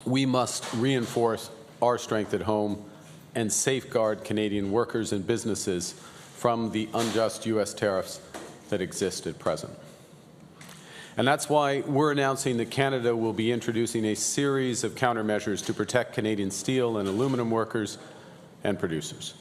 We must reinforce our strength at home and safeguard Canadian workers and businesses from the unjust U.S. tariffs that exist at present. And that's why we're announcing that Canada will be introducing a series of countermeasures to protect Canadian steel and aluminum workers and producers.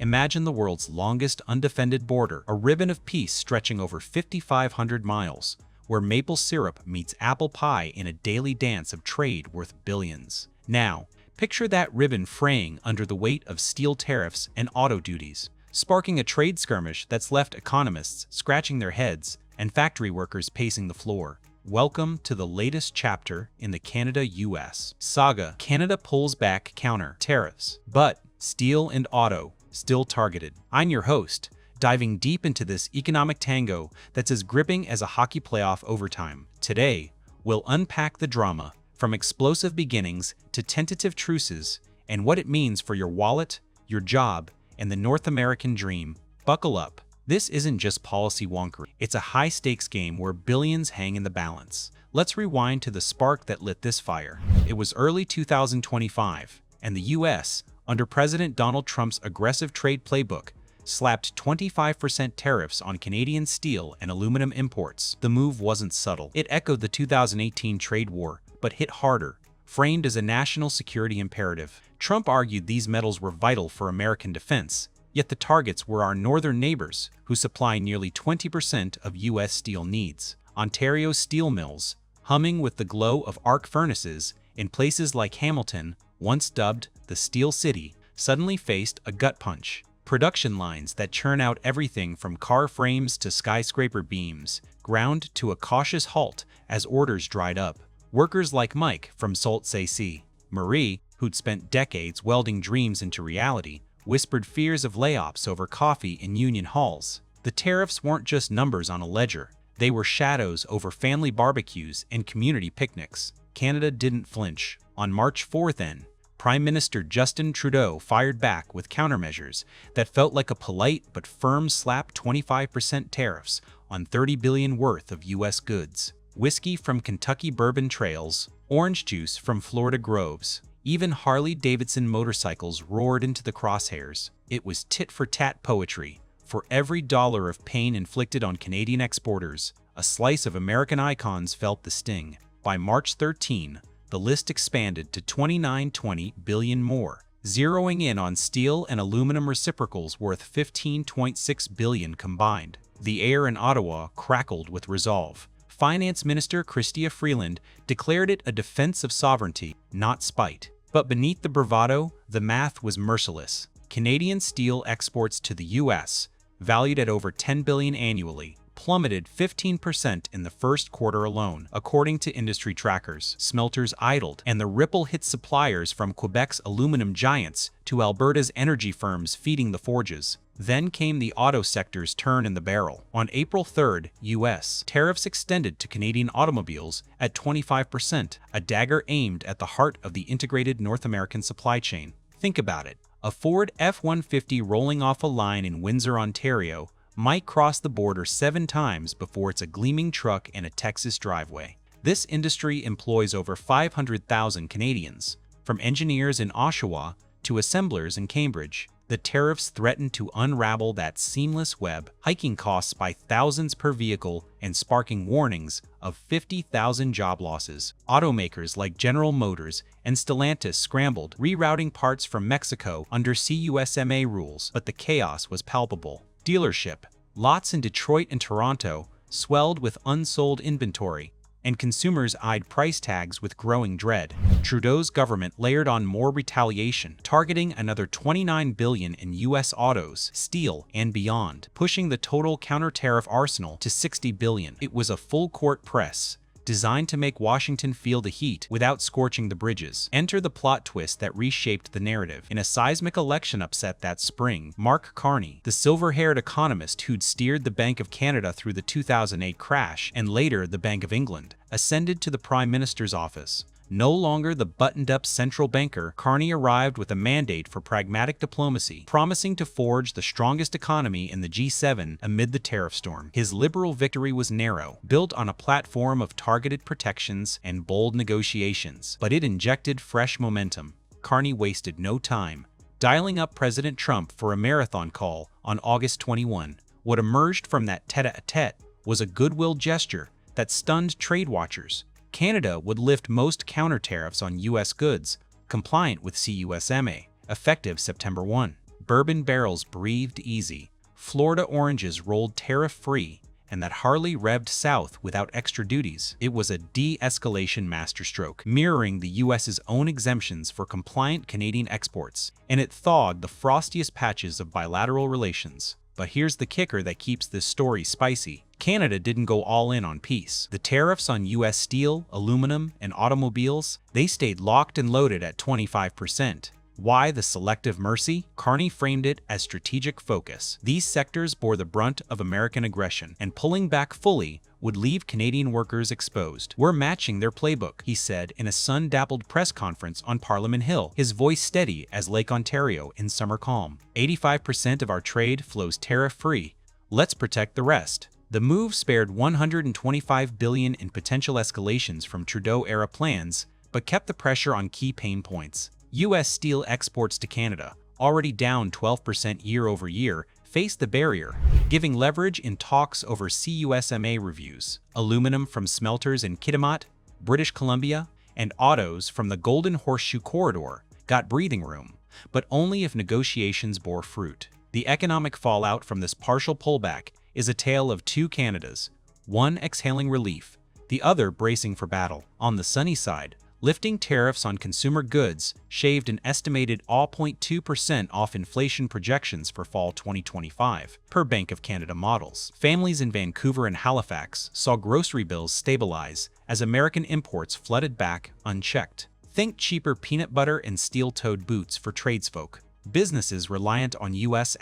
Imagine the world's longest undefended border, a ribbon of peace stretching over 5,500 miles, where maple syrup meets apple pie in a daily dance of trade worth billions. Now, picture that ribbon fraying under the weight of steel tariffs and auto duties, sparking a trade skirmish that's left economists scratching their heads and factory workers pacing the floor. Welcome to the latest chapter in the Canada-US saga. Canada pulls back counter-tariffs, but steel and auto still targeted. I'm your host, diving deep into this economic tango that's as gripping as a hockey playoff overtime. Today, we'll unpack the drama, from explosive beginnings to tentative truces, and what it means for your wallet, your job, and the North American dream. Buckle up. This isn't just policy wonkery. It's a high-stakes game where billions hang in the balance. Let's rewind to the spark that lit this fire. It was early 2025, and the U.S., under President Donald Trump's aggressive trade playbook, slapped 25% tariffs on Canadian steel and aluminum imports. The move wasn't subtle. It echoed the 2018 trade war, but hit harder. Framed as a national security imperative, Trump argued these metals were vital for American defense, yet the targets were our northern neighbors, who supply nearly 20% of U.S. steel needs. Ontario's steel mills, humming with the glow of arc furnaces in places like Hamilton, once dubbed the Steel City, suddenly faced a gut punch. Production lines that churn out everything from car frames to skyscraper beams ground to a cautious halt as orders dried up. Workers like Mike from Sault Ste. Marie, who'd spent decades welding dreams into reality, whispered fears of layoffs over coffee in union halls. The tariffs weren't just numbers on a ledger. They were shadows over family barbecues and community picnics. Canada didn't flinch. On March 4th then, Prime Minister Justin Trudeau fired back with countermeasures that felt like a polite but firm slap: 25% tariffs on $30 billion worth of U.S. goods. Whiskey from Kentucky bourbon trails, orange juice from Florida groves, even Harley-Davidson motorcycles roared into the crosshairs. It was tit-for-tat poetry. For every dollar of pain inflicted on Canadian exporters, a slice of American icons felt the sting. By March 13, the list expanded to $29.20 billion more, zeroing in on steel and aluminum reciprocals worth $15.6 billion combined. The air in Ottawa crackled with resolve. Finance Minister Chrystia Freeland declared it a defense of sovereignty, not spite. But beneath the bravado, the math was merciless. Canadian steel exports to the U.S., valued at over $10 billion annually, plummeted 15% in the first quarter alone, according to industry trackers. Smelters idled, and the ripple hit suppliers from Quebec's aluminum giants to Alberta's energy firms feeding the forges. Then came the auto sector's turn in the barrel. On April 3rd, U.S. tariffs extended to Canadian automobiles at 25%, a dagger aimed at the heart of the integrated North American supply chain. Think about it. A Ford F-150 rolling off a line in Windsor, Ontario, might cross the border 7 times before it's a gleaming truck in a Texas driveway. This industry employs over 500,000 Canadians, from engineers in Oshawa to assemblers in Cambridge. The tariffs threaten to unravel that seamless web, hiking costs by thousands per vehicle and sparking warnings of 50,000 job losses. Automakers like General Motors and Stellantis scrambled, rerouting parts from Mexico under CUSMA rules, but the chaos was palpable. Dealership lots in Detroit and Toronto swelled with unsold inventory, and consumers eyed price tags with growing dread. Trudeau's government layered on more retaliation, targeting another $29 billion in U.S. autos, steel, and beyond, pushing the total counter-tariff arsenal to $60 billion. It was a full-court press, designed to make Washington feel the heat without scorching the bridges. Enter the plot twist that reshaped the narrative. In a seismic election upset that spring, Mark Carney, the silver-haired economist who'd steered the Bank of Canada through the 2008 crash and later the Bank of England, ascended to the Prime Minister's office. No longer the buttoned-up central banker, Carney arrived with a mandate for pragmatic diplomacy, promising to forge the strongest economy in the G7 amid the tariff storm. His liberal victory was narrow, built on a platform of targeted protections and bold negotiations, but it injected fresh momentum. Carney wasted no time, dialing up President Trump for a marathon call on August 21. What emerged from that tete-a-tete was a goodwill gesture that stunned trade watchers. Canada would lift most counter-tariffs on U.S. goods, compliant with CUSMA, effective September 1. Bourbon barrels breathed easy, Florida oranges rolled tariff-free, and that Harley revved south without extra duties. It was a de-escalation masterstroke, mirroring the U.S.'s own exemptions for compliant Canadian exports, and it thawed the frostiest patches of bilateral relations. But here's the kicker that keeps this story spicy. Canada didn't go all in on peace. The tariffs on U.S. steel, aluminum, and automobiles, they stayed locked and loaded at 25%. Why the selective mercy? Carney framed it as strategic focus. These sectors bore the brunt of American aggression, and pulling back fully would leave Canadian workers exposed. We're matching their playbook, he said in a sun-dappled press conference on Parliament Hill, his voice steady as Lake Ontario in summer calm. 85% of our trade flows tariff-free. Let's protect the rest. The move spared $125 billion in potential escalations from Trudeau-era plans, but kept the pressure on key pain points. U.S. steel exports to Canada, already down 12% year-over-year, faced the barrier, giving leverage in talks over CUSMA reviews. Aluminum from smelters in Kitimat, British Columbia, and autos from the Golden Horseshoe Corridor got breathing room, but only if negotiations bore fruit. The economic fallout from this partial pullback is a tale of two Canadas, one exhaling relief, the other bracing for battle. On the sunny side, lifting tariffs on consumer goods shaved an estimated 0.2% off inflation projections for fall 2025, per Bank of Canada models. Families in Vancouver and Halifax saw grocery bills stabilize as American imports flooded back unchecked. Think cheaper peanut butter and steel-toed boots for tradesfolk. Businesses reliant on U.S.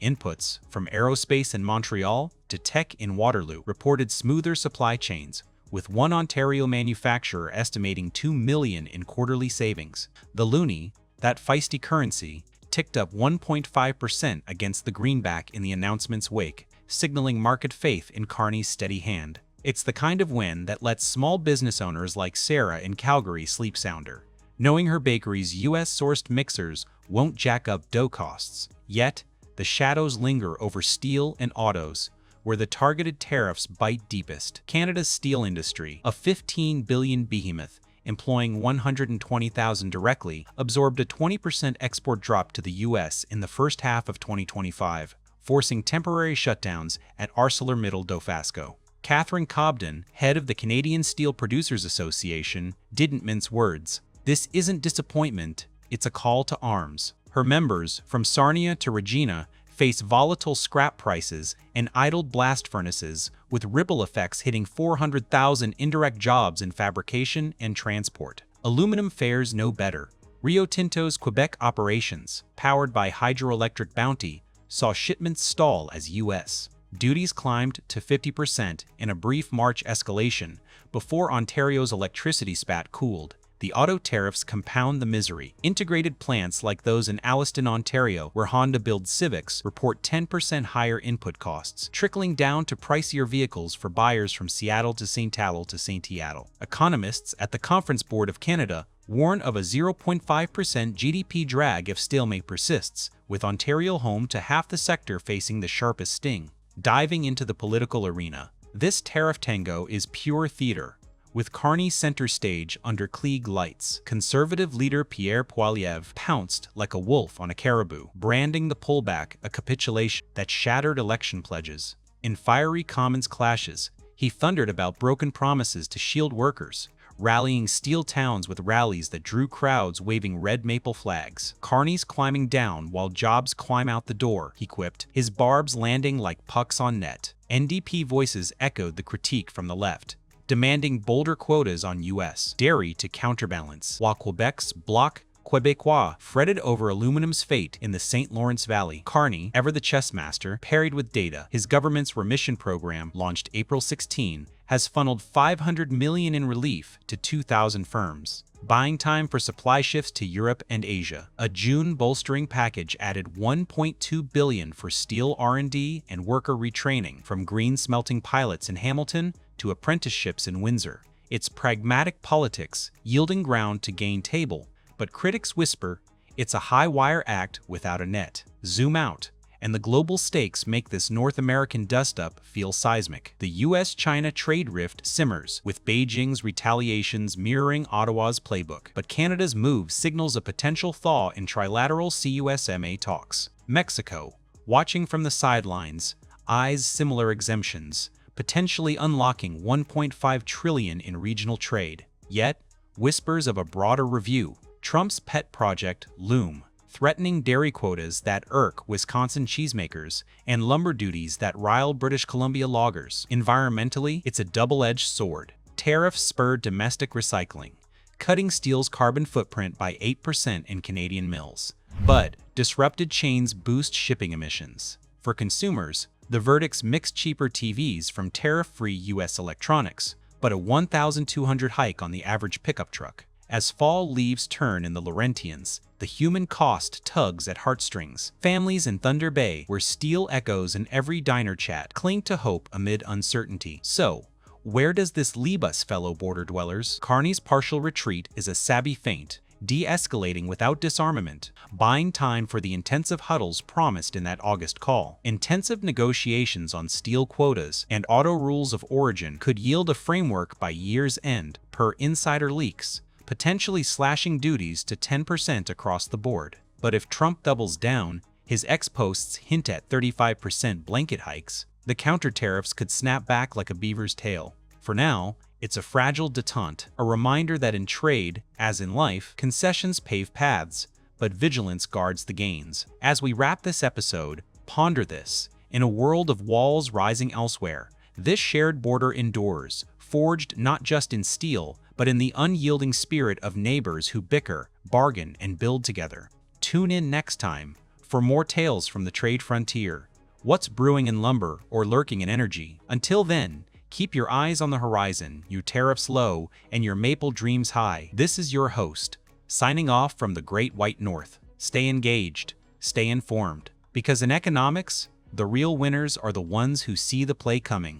inputs, from aerospace in Montreal to tech in Waterloo, reported smoother supply chains, with one Ontario manufacturer estimating $2 million in quarterly savings. The loonie, that feisty currency, ticked up 1.5% against the greenback in the announcement's wake, signaling market faith in Carney's steady hand. It's the kind of win that lets small business owners like Sarah in Calgary sleep sounder, knowing her bakery's U.S.-sourced mixers won't jack up dough costs. Yet, the shadows linger over steel and autos, where the targeted tariffs bite deepest. Canada's steel industry, a $15 billion behemoth employing 120,000 directly, absorbed a 20% export drop to the U.S. in the first half of 2025, forcing temporary shutdowns at ArcelorMittal Dofasco. Catherine Cobden, head of the Canadian Steel Producers Association, didn't mince words. This isn't disappointment, it's a call to arms. Her members, from Sarnia to Regina, face volatile scrap prices and idled blast furnaces, with ripple effects hitting 400,000 indirect jobs in fabrication and transport. Aluminum fares no better. Rio Tinto's Quebec operations, powered by hydroelectric bounty, saw shipments stall as U.S. duties climbed to 50% in a brief March escalation before Ontario's electricity spat cooled. The auto tariffs compound the misery. Integrated plants like those in Alliston, Ontario, where Honda builds Civics, report 10% higher input costs, trickling down to pricier vehicles for buyers from Seattle to St. Talo to St. Teattle. Economists at the Conference Board of Canada warn of a 0.5% GDP drag if stalemate persists, with Ontario home to half the sector facing the sharpest sting. Diving into the political arena, this tariff tango is pure theater, with Carney center stage under Klieg lights. Conservative leader Pierre Poilievre pounced like a wolf on a caribou, branding the pullback a capitulation that shattered election pledges. In fiery Commons clashes, he thundered about broken promises to shield workers, rallying steel towns with rallies that drew crowds waving red maple flags. Carney's climbing down while jobs climb out the door, he quipped, his barbs landing like pucks on net. NDP voices echoed the critique from the left, demanding bolder quotas on U.S. dairy to counterbalance, while Quebec's Bloc Québécois fretted over aluminum's fate in the St. Lawrence Valley. Carney, ever the chess master, parried with data. His government's remission program, launched April 16, has funneled $500 million in relief to 2,000 firms. buying time for supply shifts to Europe and Asia. A June bolstering package added $1.2 billion for steel R&D and worker retraining, from green smelting pilots in Hamilton to apprenticeships in Windsor. It's pragmatic politics, yielding ground to gain table, but critics whisper it's a high-wire act without a net. Zoom out, and the global stakes make this North American dust-up feel seismic. The U.S.-China trade rift simmers, with Beijing's retaliations mirroring Ottawa's playbook. But Canada's move signals a potential thaw in trilateral CUSMA talks. Mexico, watching from the sidelines, eyes similar exemptions, potentially unlocking $1.5 trillion in regional trade. Yet, whispers of a broader review. Trump's pet project loom, threatening dairy quotas that irk Wisconsin cheesemakers and lumber duties that rile British Columbia loggers. Environmentally, it's a double-edged sword. Tariffs spur domestic recycling, cutting steel's carbon footprint by 8% in Canadian mills. But disrupted chains boost shipping emissions. For consumers, the verdict's mix cheaper TVs from tariff-free U.S. electronics, but a $1,200 hike on the average pickup truck. As fall leaves turn in the Laurentians, the human cost tugs at heartstrings. Families in Thunder Bay, where steel echoes in every diner chat, cling to hope amid uncertainty. So, where does this leave us, fellow border dwellers? Carney's partial retreat is a savvy feint, de-escalating without disarmament, buying time for the intensive huddles promised in that August call. Intensive negotiations on steel quotas and auto rules of origin could yield a framework by year's end, per insider leaks, potentially slashing duties to 10% across the board. But if Trump doubles down, his ex-posts hint at 35% blanket hikes, the counter-tariffs could snap back like a beaver's tail. For now, it's a fragile detente, a reminder that in trade, as in life, concessions pave paths, but vigilance guards the gains. As we wrap this episode, ponder this. In a world of walls rising elsewhere, this shared border endures, forged not just in steel, but in the unyielding spirit of neighbors who bicker, bargain, and build together. Tune in next time for more tales from the trade frontier, what's brewing in lumber or lurking in energy. Until then, keep your eyes on the horizon, your tariffs low, and your maple dreams high. This is your host, signing off from the Great White North. Stay engaged, stay informed, because in economics, the real winners are the ones who see the play coming.